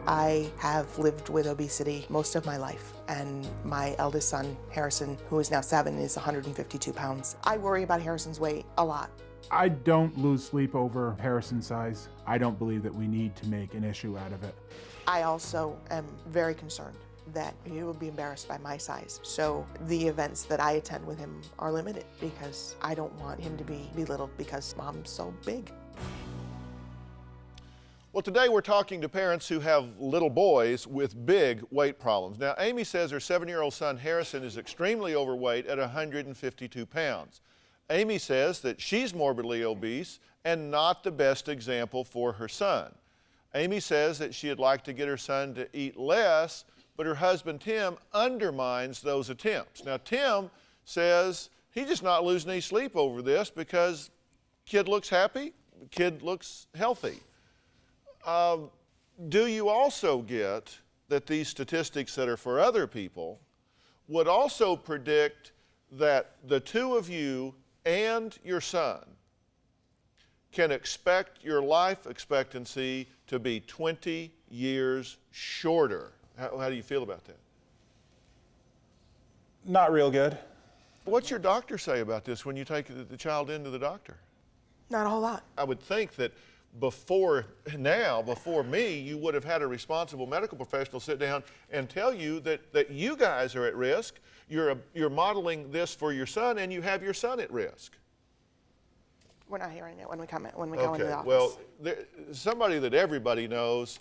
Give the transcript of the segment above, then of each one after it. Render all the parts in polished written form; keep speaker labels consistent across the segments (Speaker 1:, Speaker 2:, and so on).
Speaker 1: I have lived with obesity most of my life, and my eldest son, Harrison, who is now 7, is 152 pounds. I worry about Harrison's weight a lot.
Speaker 2: I don't lose sleep over Harrison's size. I don't believe that we need to make an issue out of it.
Speaker 1: I also am very concerned that he will be embarrassed by my size. So the events that I attend with him are limited because I don't want him to be belittled because mom's so big.
Speaker 3: Well, today we're talking to parents who have little boys with big weight problems. Now, Amy says her 7-year-old son Harrison is extremely overweight at 152 pounds. Amy says that she's morbidly obese and not the best example for her son. Amy says that she'd like to get her son to eat less, but her husband Tim undermines those attempts. Now, Tim says he's just not losing any sleep over this because kid looks happy, kid looks healthy. Do you also get that these statistics that are for other people would also predict that the two of you and your son can expect your life expectancy to be 20 years shorter? How do you feel about that?
Speaker 4: Not real good.
Speaker 3: What's your doctor say about this when you take the child into the doctor?
Speaker 1: Not a whole lot.
Speaker 3: I would think that before me, you would have had a responsible medical professional sit down and tell you that you guys are at risk. You're modeling this for your son, and you have your son at risk.
Speaker 1: We're not hearing it when we go into the office.
Speaker 3: Well, somebody that everybody knows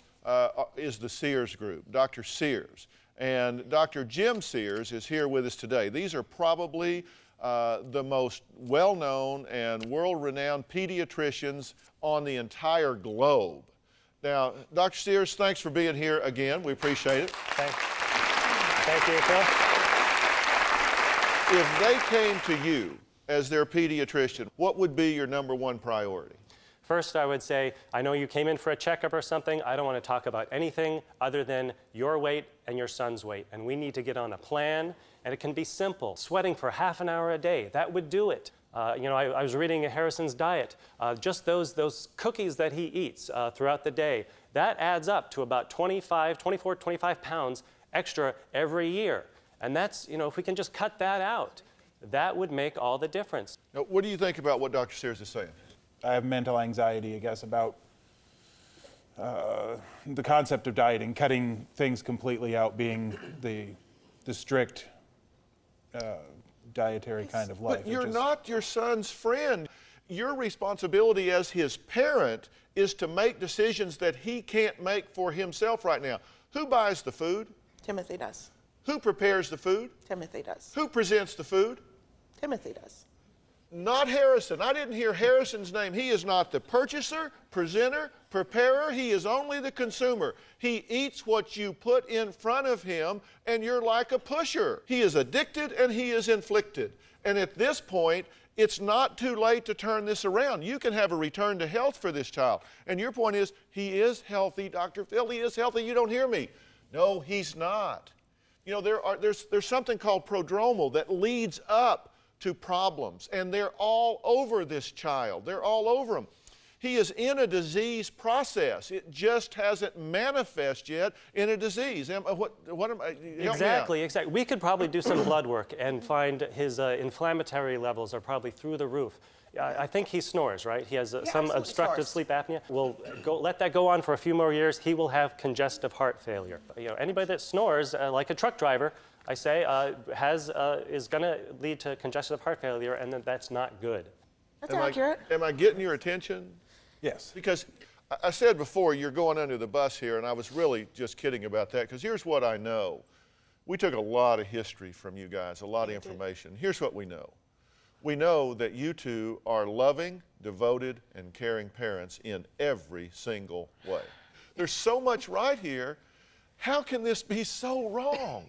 Speaker 3: is the Sears Group, Dr. Sears. And Dr. Jim Sears is here with us today. These are probably the most well-known and world-renowned pediatricians on the entire globe. Now, Dr. Sears, thanks for being here again. We appreciate it.
Speaker 5: Thank you, Phil.
Speaker 3: If they came to you as their pediatrician, what would be your #1 priority?
Speaker 5: First, I would say, I know you came in for a checkup or something. I don't want to talk about anything other than your weight and your son's weight. And we need to get on a plan, and it can be simple. Sweating for half an hour a day, that would do it. I was reading Harrison's diet. Just those cookies that he eats throughout the day, that adds up to about 24, 25 pounds extra every year. And that's, if we can just cut that out, that would make all the difference.
Speaker 3: Now, what do you think about what Dr. Sears is saying?
Speaker 4: I have mental anxiety, I guess, about the concept of dieting, cutting things completely out being the strict dietary kind of life.
Speaker 3: But you're not your son's friend. Your responsibility as his parent is to make decisions that he can't make for himself right now. Who buys the food?
Speaker 1: Timothy does.
Speaker 3: Who prepares the food?
Speaker 1: Timothy does.
Speaker 3: Who presents the food?
Speaker 1: Timothy does.
Speaker 3: Not Harrison. I didn't hear Harrison's name. He is not the purchaser, presenter, preparer. He is only the consumer. He eats what you put in front of him, and you're like a pusher. He is addicted and he is inflicted. And at this point, it's not too late to turn this around. You can have a return to health for this child. And your point is, he is healthy, Dr. Phil. He is healthy. You don't hear me. No, he's not. There's something called prodromal that leads up to problems, and they're all over this child. They're all over him. He is in a disease process. It just hasn't manifested yet in a disease. Exactly.
Speaker 5: We could probably do some blood work and find his inflammatory levels are probably through the roof. I think he snores, right? He has some obstructive sleep apnea. We'll let that go on for a few more years. He will have congestive heart failure. Anybody that snores, like a truck driver, I say, is going to lead to congestive heart failure, and that's not good.
Speaker 1: That's accurate.
Speaker 3: Am I getting your attention?
Speaker 4: Yes.
Speaker 3: Because I said before, you're going under the bus here, and I was really just kidding about that, because here's what I know. We took a lot of history from you guys, a lot of information. Here's what we know. We know that you two are loving, devoted, and caring parents in every single way. There's so much right here. How can this be so wrong?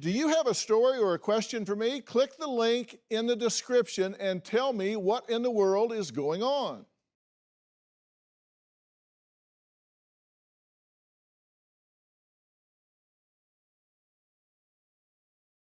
Speaker 3: Do you have a story or a question for me? Click the link in the description and tell me what in the world is going on.